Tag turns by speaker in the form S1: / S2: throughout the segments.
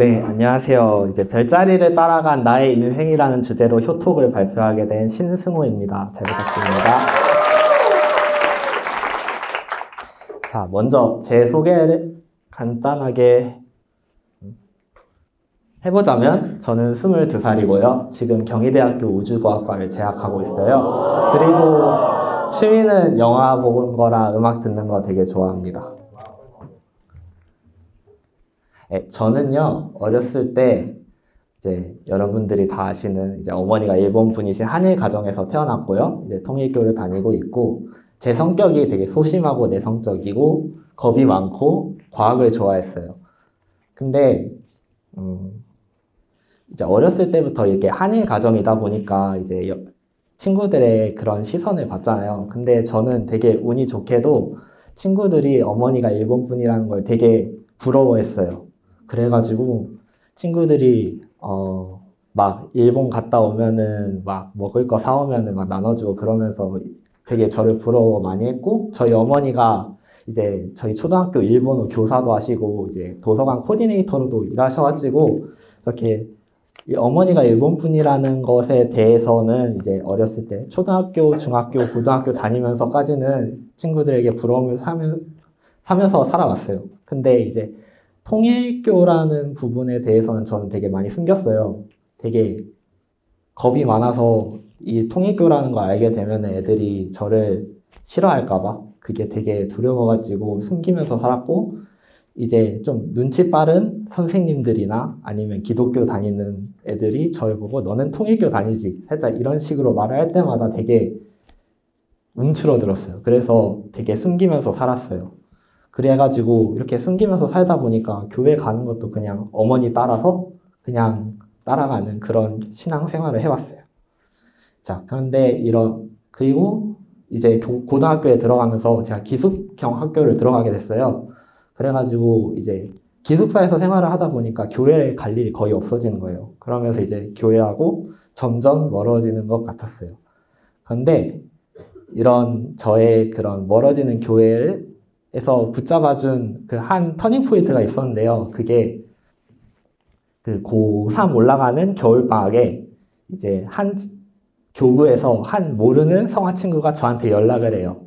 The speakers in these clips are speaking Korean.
S1: 네, 안녕하세요. 이제 별자리를 따라간 나의 인생이라는 주제로 효톡을 발표하게 된 신승호입니다. 잘 부탁드립니다. 자, 먼저 제 소개를 간단하게 해보자면 저는 22살이고요. 지금 경희대학교 우주과학과를 재학하고 있어요. 그리고 취미는 영화 보는 거랑 음악 듣는 거 되게 좋아합니다. 네, 저는요, 어렸을 때 이제 여러분들이 다 아시는 이제 어머니가 일본 분이신 한일 가정에서 태어났고요. 이제 통일교를 다니고 있고 제 성격이 되게 소심하고 내성적이고 겁이 많고 과학을 좋아했어요. 근데 이제 어렸을 때부터 이렇게 한일 가정이다 보니까 이제 친구들의 그런 시선을 받잖아요. 근데 저는 되게 운이 좋게도 친구들이 어머니가 일본 분이라는 걸 되게 부러워했어요. 그래가지고 친구들이 막 일본 갔다 오면은 막 먹을 거 사오면은 막 나눠주고 그러면서 되게 저를 부러워 많이 했고 저희 어머니가 이제 저희 초등학교 일본어 교사도 하시고 이제 도서관 코디네이터로도 일하셔가지고 이렇게 어머니가 일본 분이라는 것에 대해서는 이제 어렸을 때 초등학교, 중학교, 고등학교 다니면서까지는 친구들에게 부러움을 사면서 살아왔어요. 근데 이제 통일교라는 부분에 대해서는 저는 되게 많이 숨겼어요. 되게 겁이 많아서 이 통일교라는 걸 알게 되면 애들이 저를 싫어할까봐 그게 되게 두려워가지고 숨기면서 살았고 이제 좀 눈치 빠른 선생님들이나 아니면 기독교 다니는 애들이 저를 보고 너는 통일교 다니지 살짝 이런 식으로 말을 할 때마다 되게 움츠러들었어요. 그래서 되게 숨기면서 살았어요. 그래가지고 이렇게 숨기면서 살다 보니까 교회 가는 것도 그냥 어머니 따라서 그냥 따라가는 그런 신앙생활을 해왔어요. 자, 그런데 그리고 이제 고등학교에 들어가면서 제가 기숙형 학교를 들어가게 됐어요. 그래가지고 이제 기숙사에서 생활을 하다 보니까 교회에 갈 일이 거의 없어지는 거예요. 그러면서 이제 교회하고 점점 멀어지는 것 같았어요. 그런데 이런 저의 그런 멀어지는 교회에서 붙잡아준 그 한 터닝 포인트가 있었는데요. 그게 그 고3 올라가는 겨울방학에 이제 한 교구에서 한 모르는 성화 친구가 저한테 연락을 해요.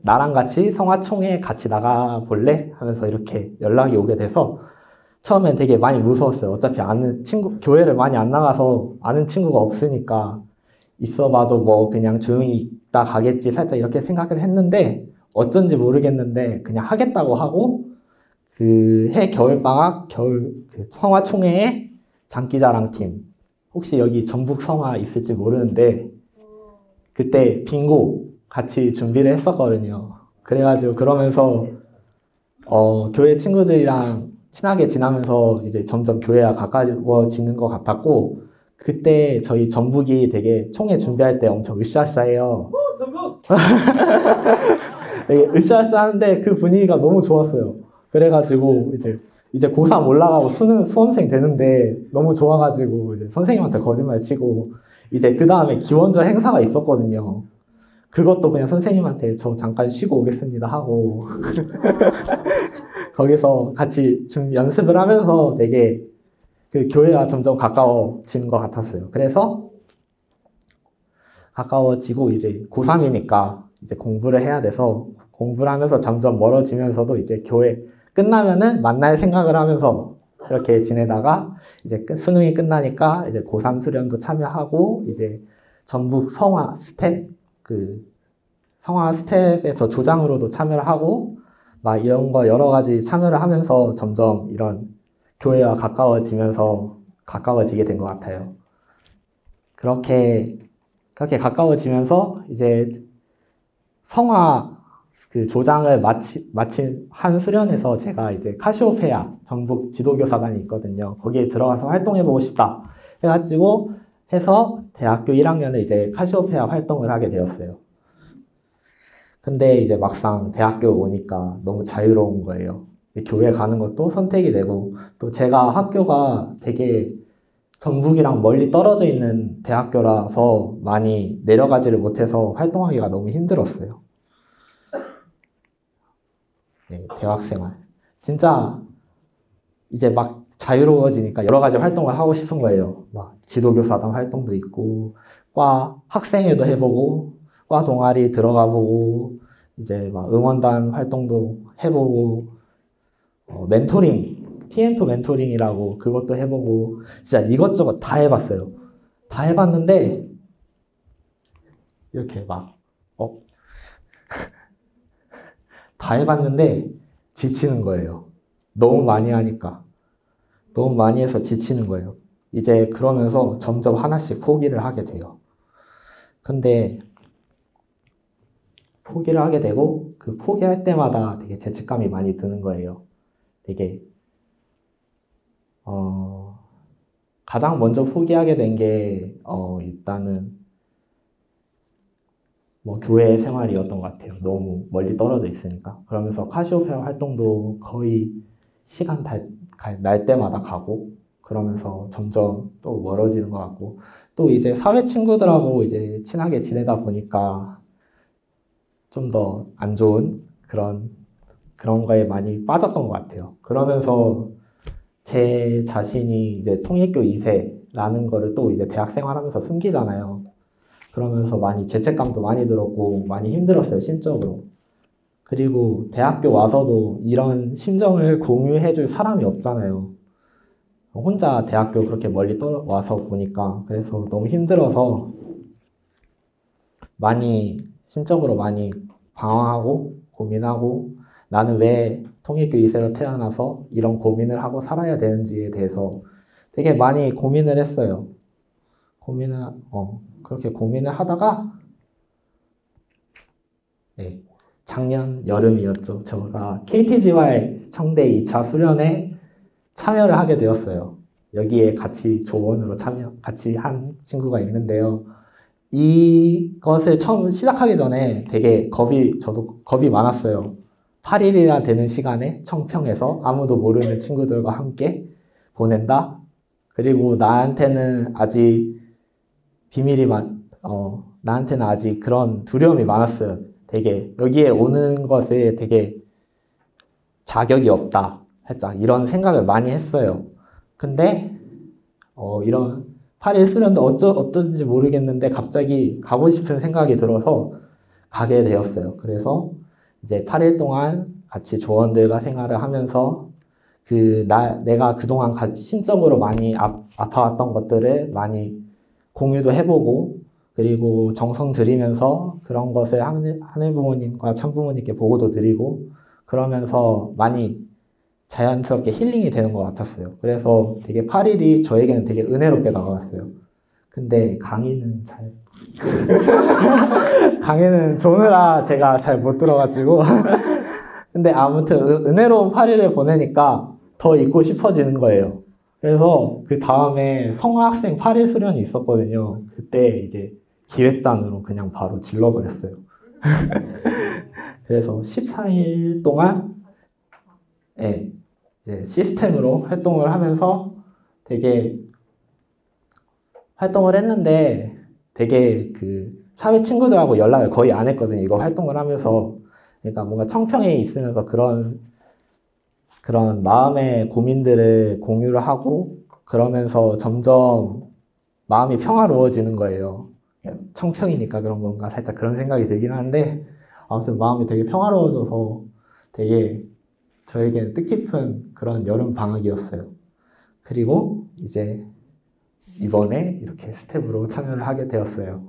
S1: 나랑 같이 성화총회 같이 나가볼래? 하면서 이렇게 연락이 오게 돼서 처음엔 되게 많이 무서웠어요. 어차피 아는 친구, 교회를 많이 안 나가서 아는 친구가 없으니까 있어봐도 뭐 그냥 조용히 있다 가겠지 살짝 이렇게 생각을 했는데 어쩐지 모르겠는데 그냥 하겠다고 하고 그 해 겨울방학 그 성화총회의 장기자랑팀 혹시 여기 전북 성화 있을지 모르는데 그때 빙고 같이 준비를 했었거든요. 그래가지고 그러면서 교회 친구들이랑 친하게 지나면서 이제 점점 교회와 가까워지는 것 같았고 그때 저희 전북이 되게 총회 준비할 때 엄청 으쌰으쌰해요. 전북! 되게 으쌰으쌰하는데 그 분위기가 너무 좋았어요. 그래가지고 이제 고3 올라가고 수험생 되는데 너무 좋아가지고 이제 선생님한테 거짓말 치고 이제 그 다음에 기원절 행사가 있었거든요. 그것도 그냥 선생님한테 저 잠깐 쉬고 오겠습니다 하고 거기서 같이 좀 연습을 하면서 되게 그 교회와 점점 가까워지는 것 같았어요. 그래서 가까워지고 이제 고3이니까 이제 공부를 해야 돼서 공부를 하면서 점점 멀어지면서도 이제 교회 끝나면은 만날 생각을 하면서 이렇게 지내다가 이제 수능이 끝나니까 이제 고3 수련도 참여하고 이제 전북 성화 스텝에서 조장으로도 참여를 하고 막 이런 거 여러 가지 참여를 하면서 점점 이런 교회와 가까워지게 된 것 같아요. 그렇게 가까워지면서 이제 성화 그 조장을 마친 한 수련에서 제가 이제 카시오페아 전북 지도교사단이 있거든요. 거기에 들어가서 활동해보고 싶다 해가지고 해서 대학교 1학년에 이제 카시오페아 활동을 하게 되었어요. 근데 이제 막상 대학교 오니까 너무 자유로운 거예요. 교회 가는 것도 선택이 되고 또 제가 학교가 되게 전북이랑 멀리 떨어져 있는 대학교라서 많이 내려가지를 못해서 활동하기가 너무 힘들었어요. 네, 대학생활. 진짜 이제 막 자유로워지니까 여러 가지 활동을 하고 싶은 거예요. 막 지도교사단 활동도 있고, 과 학생회도 해보고, 과 동아리 들어가 보고, 이제 막 응원단 활동도 해보고, 멘토링, TN2 멘토링이라고 그것도 해보고, 진짜 이것저것 다 해봤어요. 다 해봤는데, 이렇게 막, 다 해봤는데, 지치는 거예요. 너무 많이 하니까. 너무 많이 해서 지치는 거예요. 이제 그러면서 점점 하나씩 포기를 하게 돼요. 근데 포기를 하게 되고 그 포기할 때마다 되게 죄책감이 많이 드는 거예요. 되게 가장 먼저 포기하게 된 게 일단은 뭐 교회 생활이었던 것 같아요. 너무 멀리 떨어져 있으니까. 그러면서 카시오페아 활동도 거의 시간 날 때마다 가고 그러면서 점점 또 멀어지는 것 같고 또 이제 사회 친구들하고 이제 친하게 지내다 보니까 좀 더 안 좋은 그런 거에 많이 빠졌던 것 같아요. 그러면서 제 자신이 이제 통일교 2세라는 거를 또 이제 대학 생활하면서 숨기잖아요. 그러면서 많이 죄책감도 많이 들었고 많이 힘들었어요, 심적으로. 그리고 대학교 와서도 이런 심정을 공유해줄 사람이 없잖아요. 혼자 대학교 그렇게 멀리 와서 보니까 그래서 너무 힘들어서 많이 심적으로 많이 방황하고 고민하고 나는 왜 통일교 2세로 태어나서 이런 고민을 하고 살아야 되는지에 대해서 되게 많이 고민을 했어요. 그렇게 고민을 하다가 네, 작년 여름이었죠. 제가 KTGY 청대 2차 수련회 참여를 하게 되었어요. 여기에 같이 조원으로 같이 한 친구가 있는데요. 이것을 처음 시작하기 전에 되게 저도 겁이 많았어요. 8일이나 되는 시간에 청평에서 아무도 모르는 친구들과 함께 보낸다? 그리고 나한테는 아직 나한테는 아직 그런 두려움이 많았어요. 되게 여기에 오는 것에 되게 자격이 없다. 살짝 이런 생각을 많이 했어요. 근데 이런 8일 수련도 어떤지 모르겠는데 갑자기 가고 싶은 생각이 들어서 가게 되었어요. 그래서 이제 8일 동안 같이 조원들과 생활을 하면서 내가 그동안 심적으로 많이 아파왔던 것들을 많이 공유도 해보고 그리고 정성 들이면서 그런 것을 하늘 부모님과 참부모님께 보고도 드리고 그러면서 많이 자연스럽게 힐링이 되는 것 같았어요. 그래서 되게 8일이 저에게는 되게 은혜롭게 다가왔어요. 근데 강의는 조느라 제가 잘 못 들어가지고 근데 아무튼 은혜로운 8일을 보내니까 더 있고 싶어지는 거예요. 그래서 그 다음에 성화학생 8일 수련이 있었거든요. 그때 이제 기획단으로 그냥 바로 질러버렸어요. 그래서 14일 동안 네, 이제 시스템으로 활동을 하면서 되게 활동을 했는데 되게 그 사회 친구들하고 연락을 거의 안 했거든요. 이거 활동을 하면서. 그러니까 뭔가 청평에 있으면서 그런 마음의 고민들을 공유를 하고 그러면서 점점 마음이 평화로워지는 거예요. 청평이니까 그런 건가 살짝 그런 생각이 들긴 하는데 아무튼 마음이 되게 평화로워져서 되게 저에게는 뜻깊은 그런 여름 방학이었어요. 그리고 이제 이번에 이렇게 스텝으로 참여를 하게 되었어요.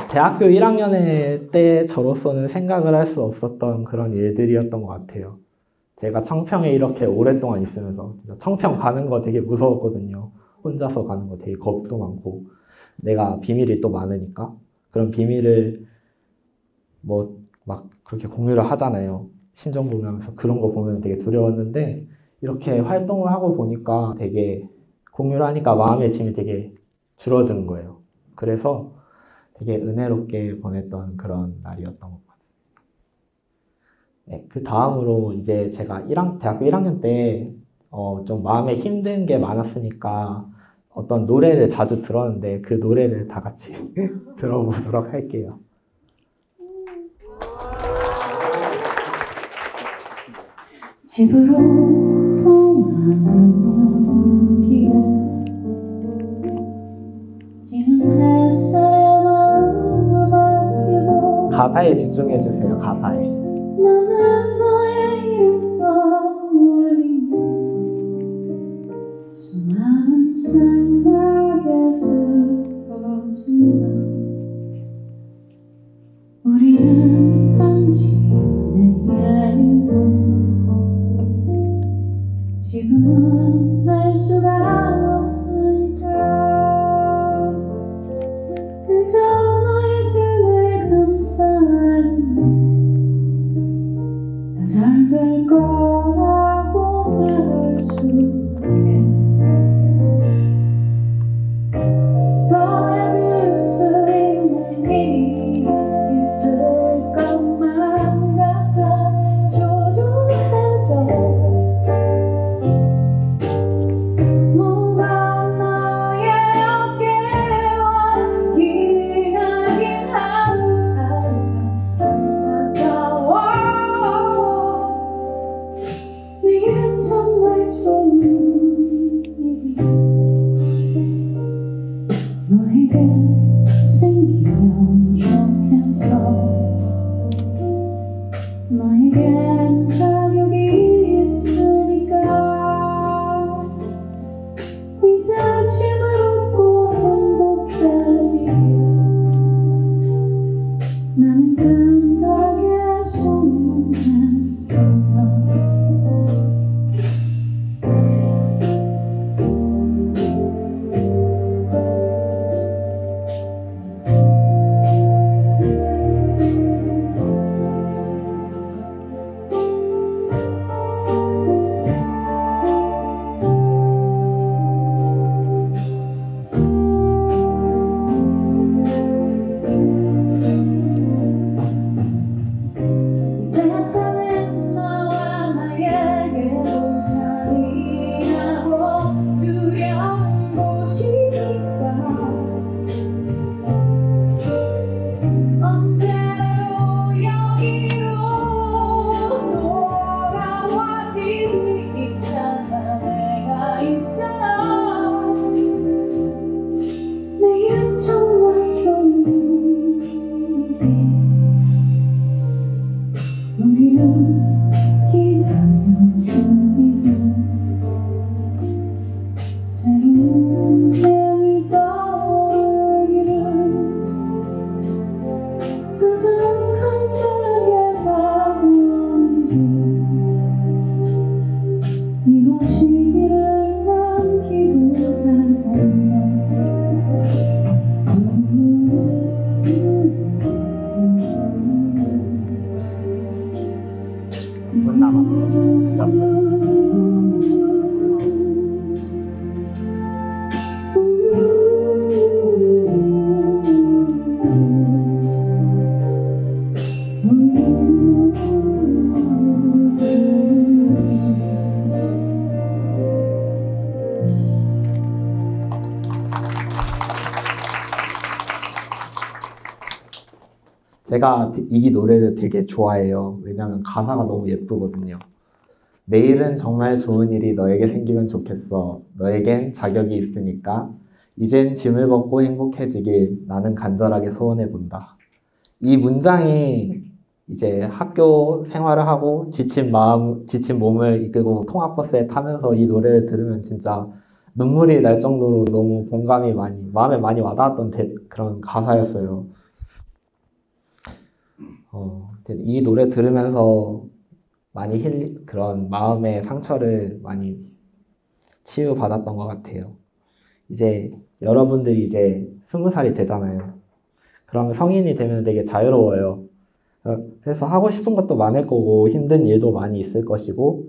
S1: 대학교 1학년의 때 저로서는 생각을 할 수 없었던 그런 일들이었던 것 같아요. 제가 청평에 이렇게 오랫동안 있으면서 청평 가는 거 되게 무서웠거든요. 혼자서 가는 거 되게 겁도 많고 내가 비밀이 또 많으니까 그런 비밀을 뭐 막 그렇게 공유를 하잖아요. 심정 공유하면서 그런 거 보면 되게 두려웠는데 이렇게 활동을 하고 보니까 되게 공유를 하니까 마음의 짐이 되게 줄어드는 거예요. 그래서 되게 은혜롭게 보냈던 그런 날이었던 것 같아요. 네, 그 다음으로 이제 제가 대학교 1학년 때 좀 마음에 힘든 게 많았으니까 어떤 노래를 자주 들었는데 그 노래를 다 같이 들어보도록 할게요.
S2: 집으로 돌아오는 길에 지는 햇살에 마음을 맡기고
S1: 가사에 집중해 주세요. 가사에.
S2: 나는 너의 이름만 올리며 수많은 생각에 슬퍼진다. 우리는 단지 내일도 지금은 알 수가 없으니까 그저 너의 등을 감싸는 다 잘 될 거라고 말할 수 있게 더해줄 수 있는 일이 있을 것만 같아 조종해줘. 무거운 너의 어깨와 기나긴 하루하루가 안타까워. 내겐 정말 좋은 일이 너에게 생기면 좋겠어. 너에겐 자격이 있으니까 이제 짐을 얻고 행복해지길 나는 끈적에 소문난다. 세상은 너와 나에게 돌자리라고 두려운 곳이니까 언제라도 여기로 돌아와 지금 있잖아. 내가 있잖아. 내겐 정말 좋은 일이 우리를 기다려주는 새로운 운명이 떠오르기를 그저 간절하게 바라보는 이곳이기를 난 기도해본다.
S1: 못 남았어. 제가 이 노래를 되게 좋아해요. 왜냐면 가사가 너무 예쁘거든요. 내일은 정말 좋은 일이 너에게 생기면 좋겠어. 너에겐 자격이 있으니까. 이젠 짐을 벗고 행복해지길 나는 간절하게 소원해본다. 이 문장이 이제 학교 생활을 하고 지친 몸을 이끌고 통학버스에 타면서 이 노래를 들으면 진짜 눈물이 날 정도로 너무 마음에 많이 와닿았던 그런 가사였어요. 이 노래 들으면서 많이 그런 마음의 상처를 많이 치유받았던 것 같아요. 이제 여러분들이 이제 20살이 되잖아요. 그러면 성인이 되면 되게 자유로워요. 그래서 하고 싶은 것도 많을 거고 힘든 일도 많이 있을 것이고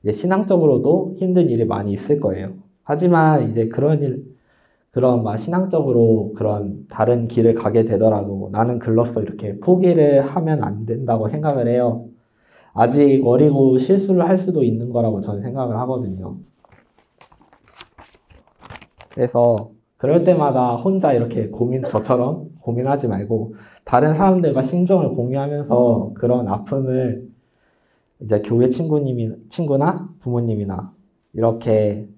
S1: 이제 신앙적으로도 힘든 일이 많이 있을 거예요. 하지만 이제 그런 막 신앙적으로 그런 다른 길을 가게 되더라도 나는 글로써 이렇게 포기를 하면 안 된다고 생각을 해요. 아직 어리고 실수를 할 수도 있는 거라고 저는 생각을 하거든요. 그래서 그럴 때마다 혼자 이렇게 저처럼 고민하지 말고 다른 사람들과 심정을 공유하면서 그런 아픔을 이제 교회 친구나 부모님이나 이렇게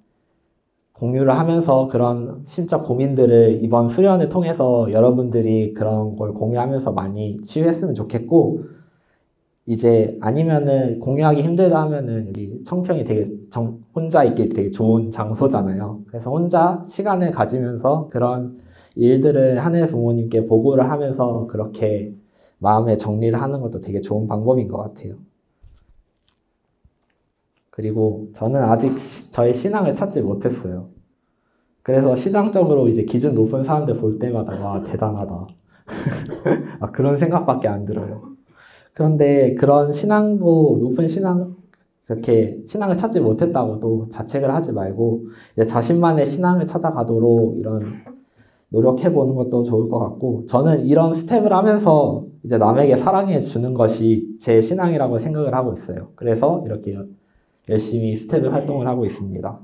S1: 공유를 하면서 그런 심적 고민들을 이번 수련을 통해서 여러분들이 그런 걸 공유하면서 많이 치유했으면 좋겠고, 이제 아니면은 공유하기 힘들다 하면은 여기 청평이 되게 혼자 있기 되게 좋은 장소잖아요. 그래서 혼자 시간을 가지면서 그런 일들을 하늘 부모님께 보고를 하면서 그렇게 마음의 정리를 하는 것도 되게 좋은 방법인 것 같아요. 그리고 저는 아직 저의 신앙을 찾지 못했어요. 그래서 신앙적으로 이제 기준 높은 사람들 볼 때마다 와, 대단하다. 그런 생각밖에 안 들어요. 그런데 그런 높은 그렇게 신앙을 찾지 못했다고도 자책을 하지 말고 이제 자신만의 신앙을 찾아가도록 이런 노력해보는 것도 좋을 것 같고, 저는 이런 스텝을 하면서 이제 남에게 사랑해 주는 것이 제 신앙이라고 생각을 하고 있어요. 그래서 이렇게 열심히 스텝을 활동을 하고 있습니다.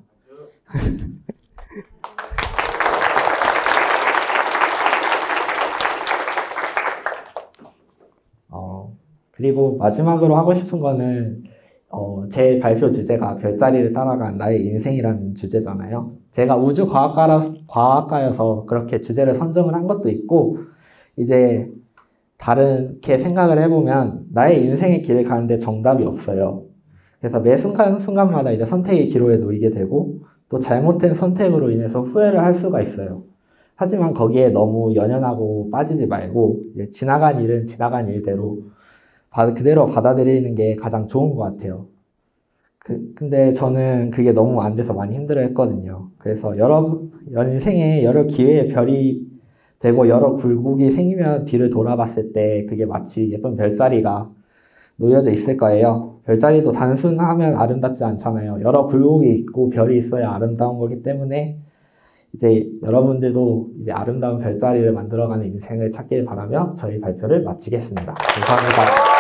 S1: 그리고 마지막으로 하고 싶은 거는 제 발표 주제가 별자리를 따라간 나의 인생이라는 주제잖아요. 제가 과학과여서 그렇게 주제를 선정을 한 것도 있고, 이제 다르게 생각을 해보면 나의 인생의 길을 가는데 정답이 없어요. 그래서 매 순간순간마다 이제 선택의 기로에 놓이게 되고, 또 잘못된 선택으로 인해서 후회를 할 수가 있어요. 하지만 거기에 너무 연연하고 빠지지 말고, 이제 지나간 일은 지나간 일대로 그대로 받아들이는 게 가장 좋은 것 같아요. 근데 저는 그게 너무 안 돼서 많이 힘들어 했거든요. 그래서 인생에 여러 기회의 별이 되고 여러 굴곡이 생기면 뒤를 돌아봤을 때 그게 마치 예쁜 별자리가 놓여져 있을 거예요. 별자리도 단순하면 아름답지 않잖아요. 여러 굴곡이 있고 별이 있어야 아름다운 거기 때문에 이제 여러분들도 이제 아름다운 별자리를 만들어가는 인생을 찾길 바라며 저희 발표를 마치겠습니다. 감사합니다.